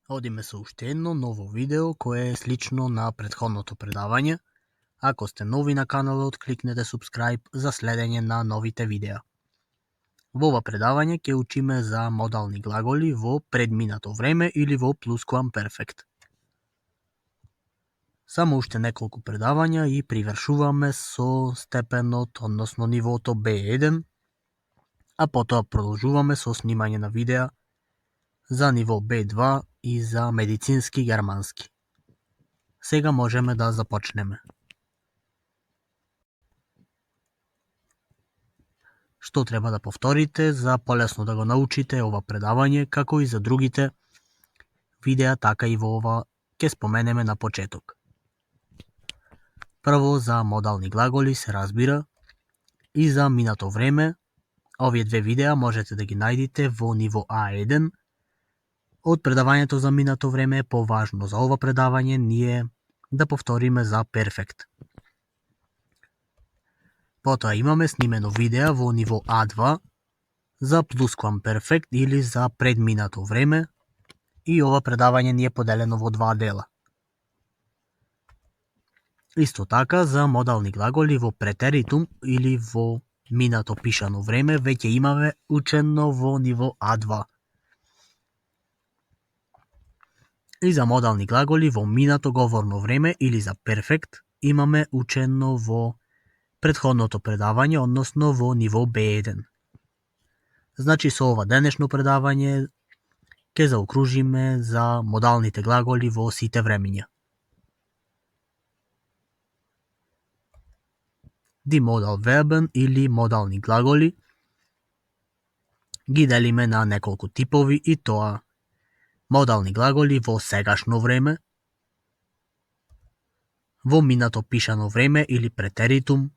Одиме со уште едно ново видео кое е слично на претходното предавање. Ако сте нови на каналот, кликнете subscribe за следење на новите видеа. Во ова предавање ќе учиме за модални глаголи во предминато време или во плусквамперфект. Само уште неколку предавања и привршуваме со степенот, односно нивото B1, а потоа продолжуваме со снимање на видеа за ниво B2 и за медицински германски. Сега можеме да започнеме. Што треба да повторите за полесно да го научите ова предавање, како и за другите видеа, така и во ова ќе споменеме на почеток. Прво за модални глаголи се разбира и за минато време. Овие две видеа можете да ги најдите во ниво А1. Од предавањето за минато време е поважно за ова предавање ние да повториме за перфект. Потоа имаме снимено видео во ниво А2 за плусквамперфект или за предминато време и ова предавање ни е поделено во два дела. Исто така за модални глаголи во претеритум или во минато пишано време веќе имаме учено во ниво А2. И за модални глаголи во минато говорно време или за перфект имаме учено во претходното предавање, односно во ниво B1. Значи со ова денешно предавање ќе заокружиме за модалните глаголи во сите времиња. Die modal verben или модални глаголи ги делиме на неколку типови и тоа модални глаголи во сегашно време, во минато пишано време или претеритум,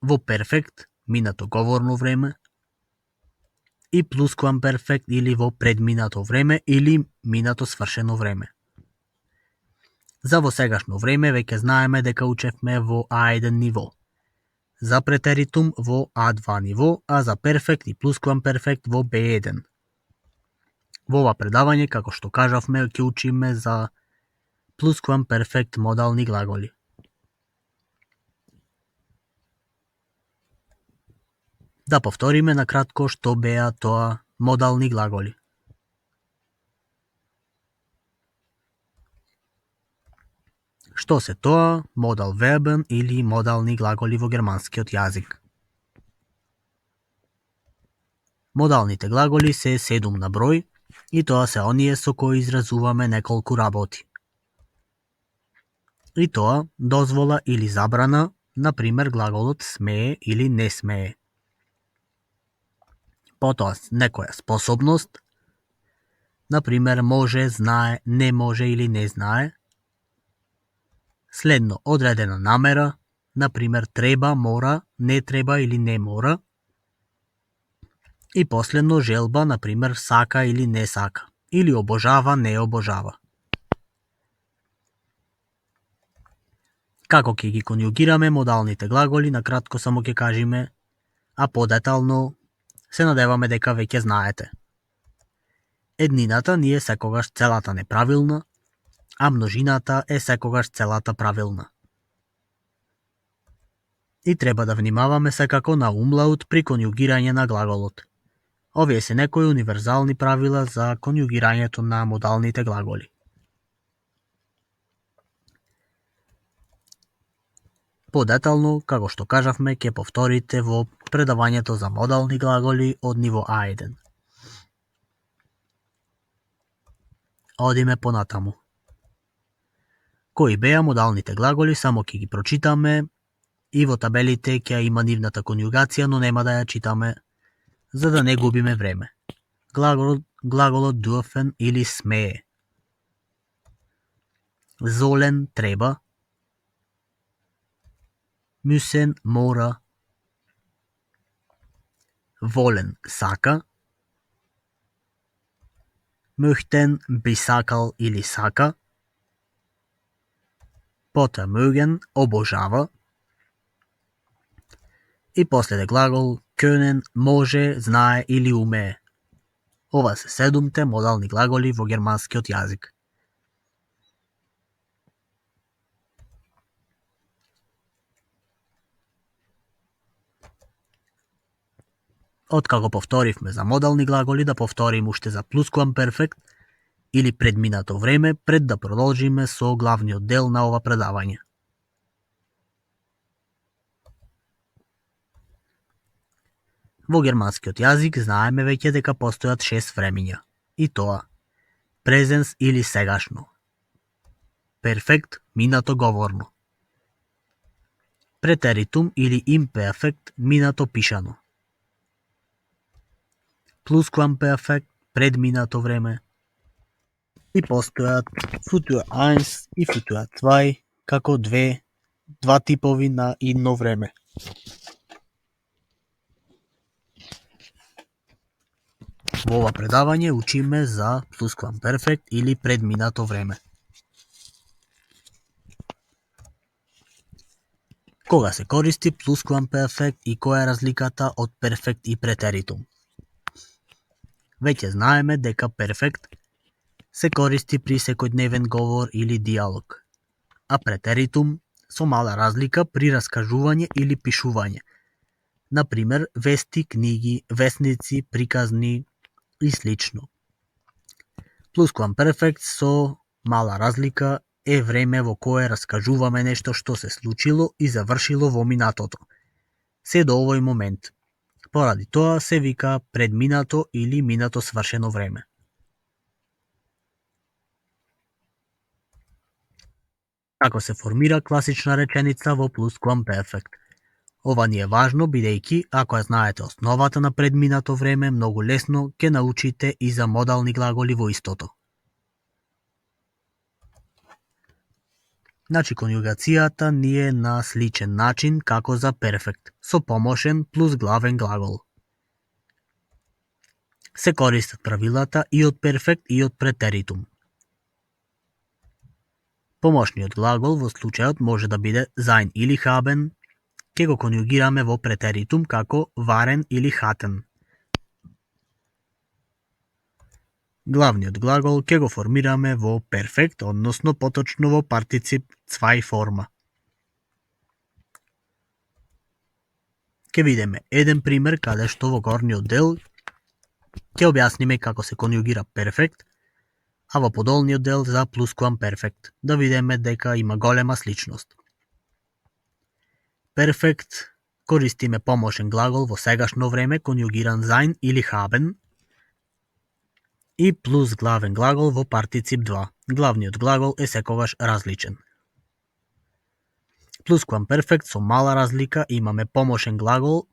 во перфект, минато говорно време и плусквамперфект или во предминато време или минато свршено време. За во сегашно време веќе знаеме дека учевме во А1 ниво, за претеритум во А2 ниво, а за перфект и плусквамперфект во B1. Во ова предавање, како што кажавме, ќе учиме за плусквамперфект модални глаголи. Да повториме на кратко што беа тоа модални глаголи. Што се тоа модал вербен или модални глаголи во германскиот јазик? Модалните глаголи се 7 на број и тоа се оние со кои изразуваме неколку работи. И тоа дозвола или забрана, например глаголот смее или не смее. Потоа некоја способност, например може, знае, не може или не знае. Следно одредена намера, например треба, мора, не треба или не мора. И последно желба, например сака или не сака, или обожава, не обожава. Како ќе ги конјугираме модалните глаголи, на кратко само ќе кажеме, а подетално се надеваме дека веќе знаете. Еднината ни е секогаш целата неправилна, а множината е секогаш целата правилна. И треба да внимаваме секако на умлаут при конјугирање на глаголот. Овие се некои универзални правила за конјугирањето на модалните глаголи. Подетално, како што кажавме, ќе повторите во предавањето за модални глаголи од ниво А1. Одиме понатаму. Кои беа модалните глаголи, само ќе ги прочитаме и во табелите ќе има нивната конјугација, но нема да ја читаме, за да не губиме време. Глаголот dürfen или смее. Sollen треба. Müssen мора. Wollen сака. Möchten би сакал или сака. Потоа mögen обожава. И последен глагол können може, знае или умее. Ова се 7 модални глаголи во германскиот јазик. Откако повторивме за модални глаголи, да повторим уште за плускуамперфект или предминато време пред да продолжиме со главниот дел на ова предавање. Во германскиот јазик знаеме веќе дека постојат 6 времиња, и тоа презенс или сегашно, перфект минато говорно, претеритум или имперфект минато пишано, плускуамперфект предминато време и постојат футур 1 и футур 2 како два типови на идно време. Во ова предавање учиме за плускуамперфект или предминато време. Кога се користи плускуамперфект и која е разликата од перфект и претеритум? Веќе знаеме дека перфект се користи при секојдневен говор или диалог, а претеритум со мала разлика при раскажување или пишување. Например, вести, книги, весници, приказни и слично. Плускуамперфект со мала разлика е време во кое раскажуваме нешто што се случило и завршило во минатото, се до овој момент. Поради тоа се вика предминато или минато свршено време. Како се формира класична реченица во плускуамперфект? Ова ни е важно бидејќи ако ја знаете основата на предминато време, многу лесно ќе научите и за модални глаголи во истото. Значи, конјугацијата ни е на сличен начин како за перфект, со помошен плюс главен глагол. Се користат правилата и од перфект и од претеритум. Помошниот глагол во случајот може да биде sein или haben, ќе го конјугираме во претеритум како waren или hatten. Главниот глагол ќе го формираме во перфект, односно поточно во партицип 2 форма. Ќе видиме еден пример каде што во горниот дел ќе објасниме како се конјугира перфект, а во подолниот дел за плускуамперфект, да видиме дека има голема сличност. Перфект користиме помошен глагол во сегашно време конјугиран sein или haben и плюс главен глагол во партицип 2. Главниот глагол е секогаш различен. Плускуамперфект со мала разлика имаме помошен глагол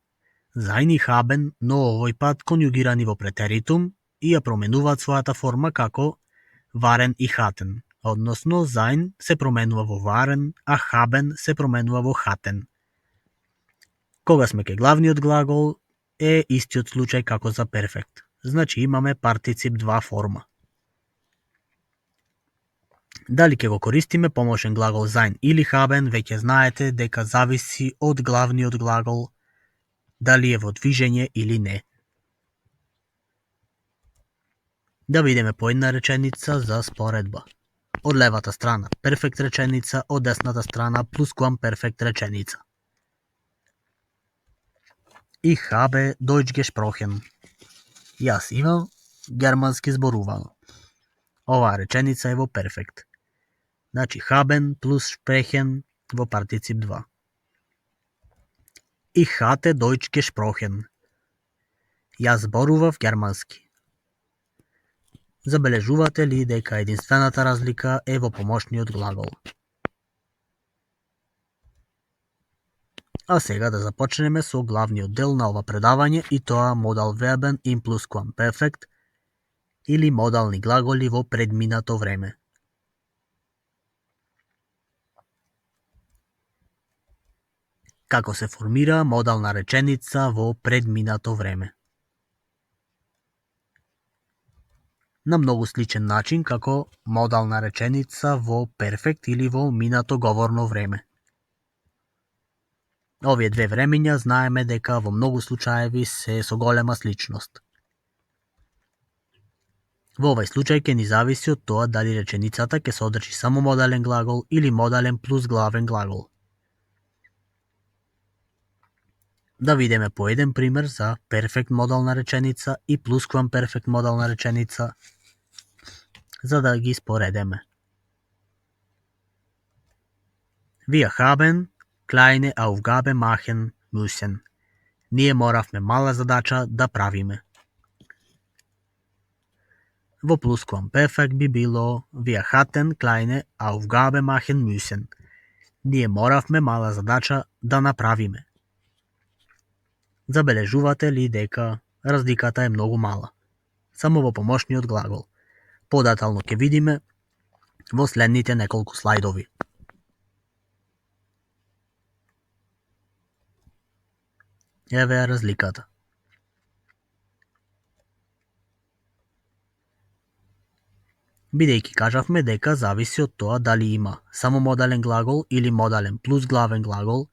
sein и haben, но овој пат конјугирани во претеритум и ја променуваат својата форма како waren и hatten, односно sein се променува во waren, а haben се променува во hatten. Кога сме кај главниот глагол е истиот случај како за перфект. Значи имаме партицип 2 форма. Дали ќе го користиме помошен глагол sein или haben, веќе знаете дека зависи од главниот глагол дали е во движење или не. Да видиме по една реченица за споредба. Од левата страна перфект реченица, од десната страна плускуамперфект реченица. Ich habe Deutsch gesprochen. Јас имам германски зборувано. Оваа реченица е во перфект. Значи haben плюс sprechen во партицип 2. Ich hatte Deutsch gesprochen. Јас зборував германски. Забележувате ли дека единствената разлика е во помошниот глагол? А сега да започнеме со главниот дел на ова предавање и тоа модал вербен им плускуамперфект или модални глаголи во предминато време. Како се формира модална реченица во предминато време? На многу сличен начин како модална реченица во перфект или во минато говорно време. Овие две времења знаеме дека во многу случаеви се со голема сличност. Во овај случај ќе ни зависи од тоа дали реченицата ќе содржи само модален глагол или модален плюс главен глагол. Да видиме по еден пример за перфект модална реченица и плусквамперфект модална реченица, за да ги споредеме. Wir haben kleine Aufgabe machen müssen. Ние моравме мала задача да правиме. Во плусквамперфект би било Wir hatten kleine Aufgabe machen müssen. Ние моравме мала задача да направиме. Забележувате ли дека разликата е многу мала? Само во помошниот глагол. Подетално ќе видиме во следните неколку слайдови. Еве е разликата. Бидејќи кажавме дека зависи од тоа дали има само модален глагол или модален плюс главен глагол,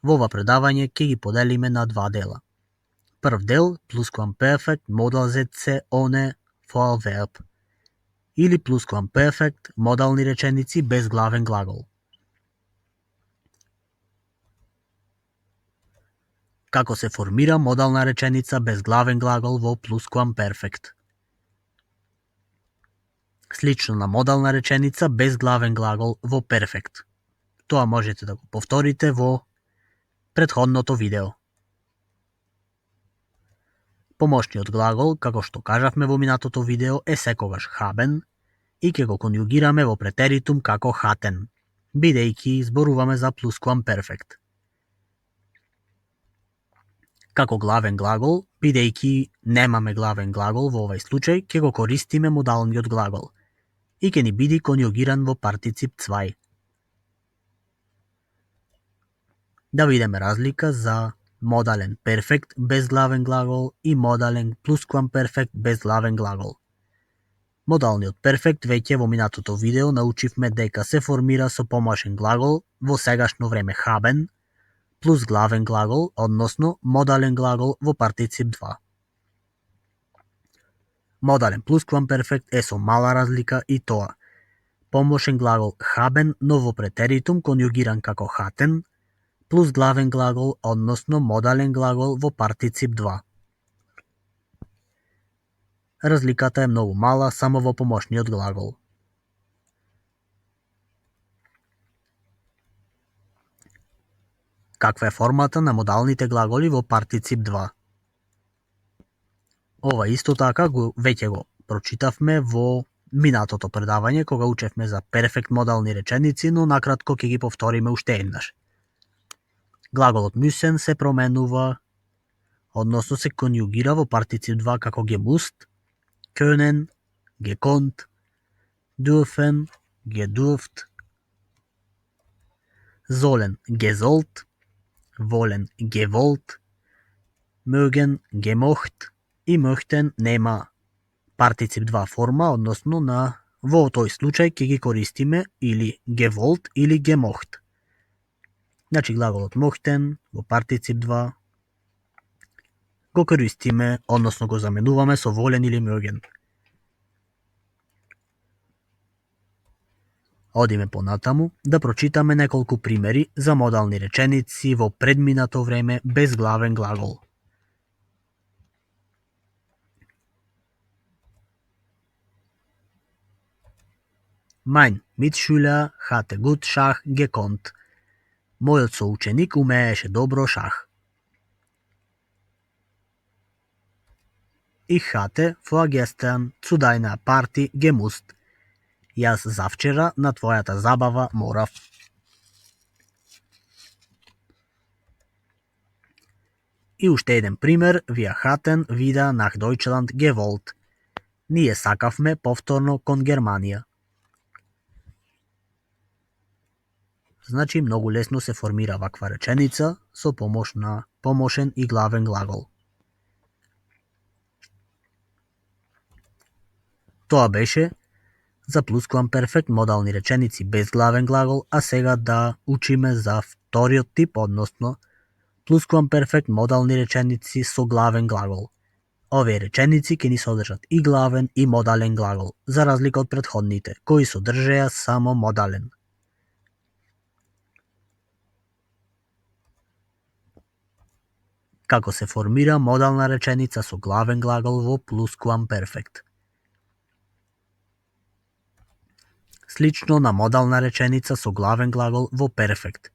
во ова предавање ќе ги поделиме на два дела. Прв дел, плусквамперфект Modalsätze ohne Vollverb или плусквамперфект модални реченици без главен глагол. Како се формира модална реченица без главен глагол во плусквамперфект? Слично на модална реченица без главен глагол во перфект. Тоа можете да го повторите во претходното видео. Помошниот глагол, како што кажавме во минатото видео, е секогаш haben и ќе го конјугираме во претеритум како hatten, бидејќи зборуваме за плусквамперфект. Како главен глагол, бидејќи немаме главен глагол во овај случај, ќе го користиме модалниот глагол и ќе ни биде конјугиран во партицип 2. Да видиме разлика за модален перфект без главен глагол и модален плусквамперфект без главен глагол. Модалниот перфект веќе во минатото видео научивме дека се формира со помошен глагол во сегашно време haben плюс главен глагол, односно модален глагол во партицип 2. Модален плусквамперфект е со мала разлика и тоа помошен глагол haben, но во претеритум конјугиран како hatten, плюс главен глагол, односно модален глагол во партицип 2. Разликата е многу мала само во помошниот глагол. Каква е формата на модалните глаголи во партицип 2? Ова исто така веќе го прочитавме во минатото предавање кога учевме за перфект модални реченици, но накратко ќе ги повториме уште еднаш. Глаголот müssen се променува, односно се конјугира во партицип 2 како gemusst, können, gekonnt, dürfen, gedurft, sollen, gesollt, wollen, gewollt, mögen, gemocht и möchten нема партицип 2 форма, односно во тој случај ќе ги користиме или gewollt или gemocht. Значи глаголот mochten во партицип 2 го користиме, односно го заменуваме со wollen или mögen. Одиме понатаму да прочитаме неколку примери за модални реченици во предминато време без главен глагол. Mein Mitschüler hatte gut Schach gekonnt. Мојот соученик умееше добро шах. Ich hatte vorgestern zu deiner Party gemusst. Јас завчера на твојата забава морав. И уште еден пример, wir hatten wieder nach Deutschland gewollt. Ние сакавме повторно кон Германија. Значи многу лесно се формира ваква реченица со помош на помошен и главен глагол. Тоа беше за плусквамперфект модални реченици без главен глагол, а сега да учиме за вториот тип, односно плусквамперфект модални реченици со главен глагол. Овие реченици ќе ни содржат и главен и модален глагол, за разлика од претходните, кои содржеа само модален. Како се формира модална реченица со главен глагол во плускуамперфект? Слично на модална реченица со главен глагол во перфект,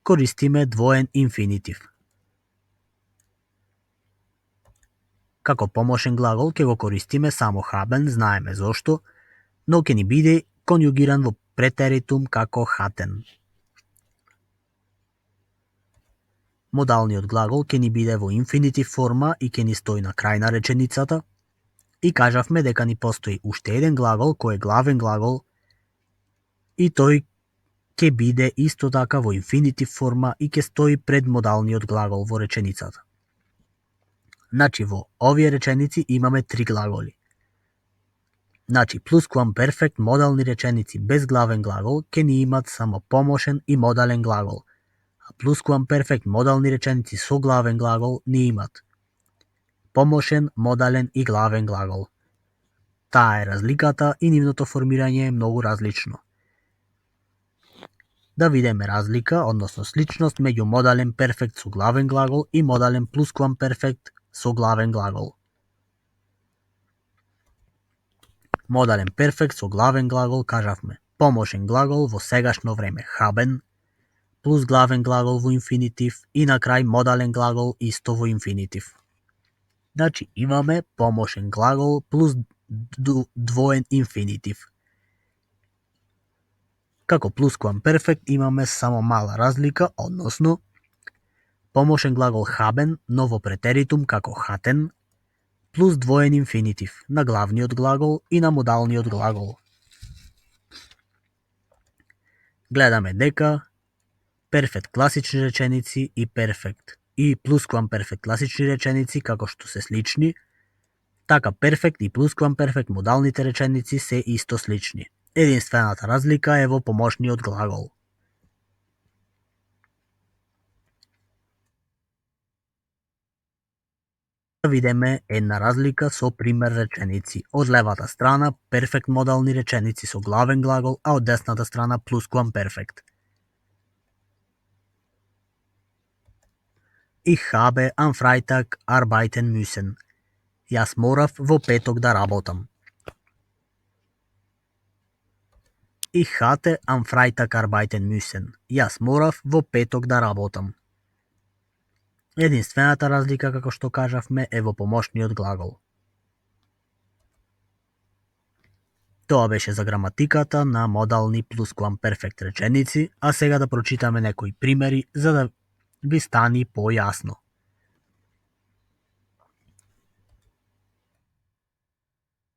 користиме двоен инфинитив. Како помошен глагол ќе го користиме само haben, знаеме зошто, но ќе ни биде конјугиран во претеритум како haten. Модалниот глагол ќе ни биде во инфинитив форма и ќе ни стои на крај на реченицата, и кажавме дека ни постои уште еден глагол кој е главен глагол и тој ќе биде исто така во инфинитив форма и ќе стои пред модалниот глагол во реченицата. Значи во овие реченици имаме три глаголи. Значи плускуамперфект модални реченици без главен глагол ќе ни имат само помошен и модален глагол, а плускуамперфект модални реченици со главен глагол ни имат помошен, модален и главен глагол. Таа е разликата и нивното формирање е многу различно. Да видиме разлика, односно сличност меѓу модален перфект со главен глагол и модален плускуамперфект со главен глагол. Модален перфект со главен глагол кажавме помошен глагол во сегашно време haben, плюс главен глагол во инфинитив и на крај модален глагол исто во инфинитив. Значи имаме помошен глагол плюс двоен инфинитив. Како плускуамперфект имаме само мала разлика, односно помошен глагол haben, но во претеритум како haten, плюс двоен инфинитив на главниот глагол и на модалниот глагол. Гледаме дека перфект класични реченици и перфект и плускуамперфект класични реченици како што се слични, така перфект и плускуамперфект модалните реченици се исто слични. Единствената разлика е во помошниот глагол. Да видиме една разлика со пример реченици. Од левата страна перфект модални реченици со главен глагол, а од десната страна плускуамперфект. Ich habe am Freitag arbeiten müssen. Јас морав во петок да работам. Ich hatte am Freitag arbeiten müssen. Јас морав во петок да работам. Единствената разлика, како што кажавме, е во помошниот глагол. Тоа беше за граматиката на модални плускуамперфект реченици, а сега да прочитаме некои примери за да ви стани појасно.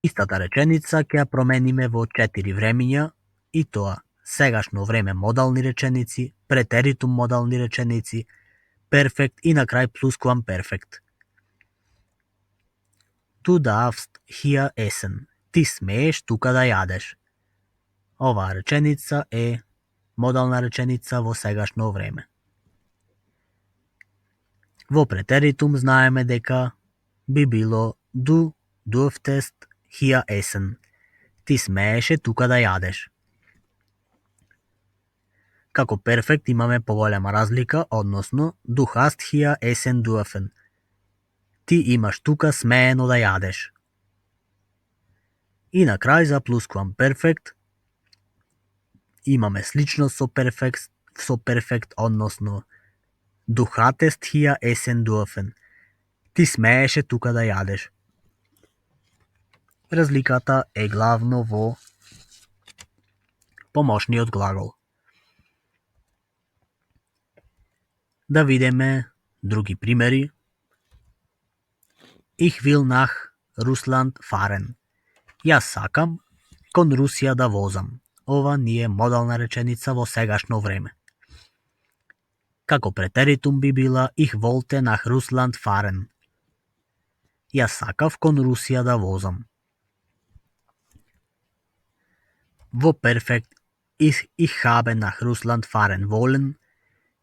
Истата реченица ќе ја промениме во 4 времиња, и тоа сегашно време модални реченици, претеритум модални реченици, перфект и на крај плускуамперфект. Du darfst hier essen. Ти смееш тука да јадеш. Оваа реченица е модална реченица во сегашно време. Во претеритум знаеме дека би било du durftest hier essen. Ти смееше тука да јадеш. Како перфект имаме поголема разлика, односно du hast hier essen dürfen. Ти имаш тука смеено да јадеш. И на крај за плускуамперфект имаме сличност со перфект, односно du hattest hier essen dürfen. Ти смееше тука да јадеш. Разликата е главно во помошниот глагол. Да видиме други примери. Ich will nach Russland fahren. Јас сакам кон Русија да возам. Ова ни е модална реченица во сегашно време. Како претеритум би била Ich wollte nach Russland fahren. Јас сакав кон Русија да возам. Во перфект Ich habe nach Russland fahren wollen.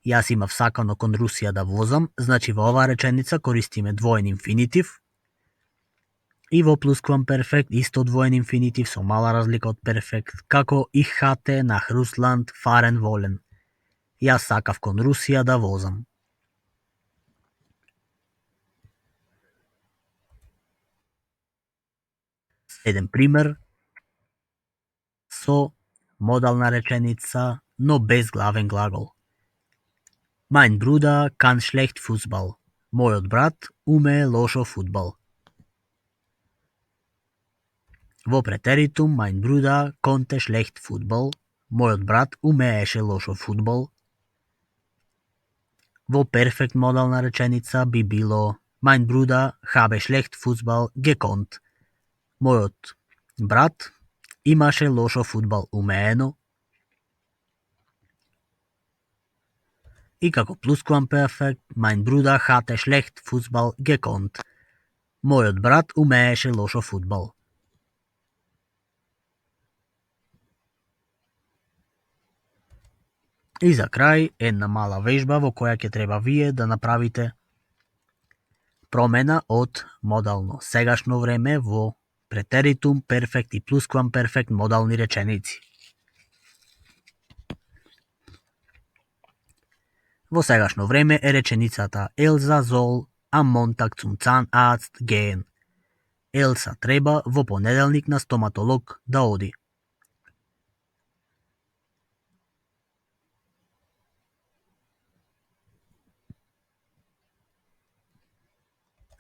Јас имав сакано кон Русија да возам, значи во оваа реченица користиме двоен инфинитив, И во плусквамперфект исто двоен инфинитив со мала разлика од перфект, како и хате на Русланд фарен волен. Јас сакав кон Русија да возам. Еден пример со модална реченица, но без главен глагол. Mein Bruder kann schlecht Fußball. Мојот брат умее лошо фудбал. Во претеритум mein Bruder konnte schlecht Fußball. Мојот брат умееше лошо фудбал. Во перфект модална реченица би било mein Bruder habe schlecht Fußball gekonnt. Мојот брат имаше лошо фудбал умеено. И како плусквамперфект, mein Bruder hatte schlecht Fußball gekonnt. Мојот брат умееше лошо фудбал. И за крај, една мала вежба во која ќе треба вие да направите промена од модално сегашно време во претеритум, перфект и плусквамперфект модални реченици. Во сегашно време е реченицата Елза soll am Montag zum Zahnarzt gehen. Елса треба во понеделник на стоматолог да оди.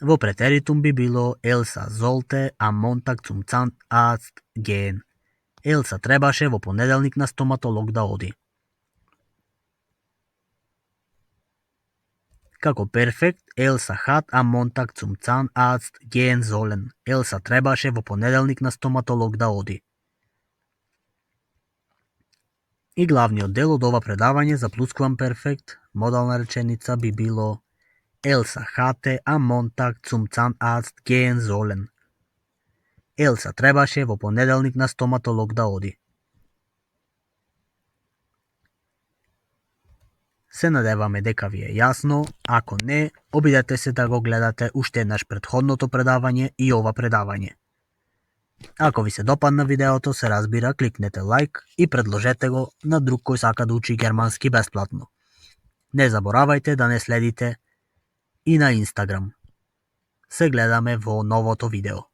Во претеритум би било Елса sollte am Montag zum Zahnarzt gehen. Елса требаше во понеделник на стоматолог да оди. Како перфект, Елса hat am Montag zum Zahnarzt gehen sollen. Елса требаше во понеделник на стоматолог да оди. И главниот дел од ова предавање за плусквамперфект, модална реченица би било Elsa hatte am Montag zum Zahnarzt gehen sollen. Елса требаше во понеделник на стоматолог да оди. Се надеваме дека ви е јасно, ако не, обидете се да го гледате уште еднаш претходното предавање и ова предавање. Ако ви се допадна видеото, се разбира, кликнете лайк и предложете го на друг кој сака да учи германски бесплатно. Не заборавајте да не следите и на Инстаграм. Се гледаме во новото видео.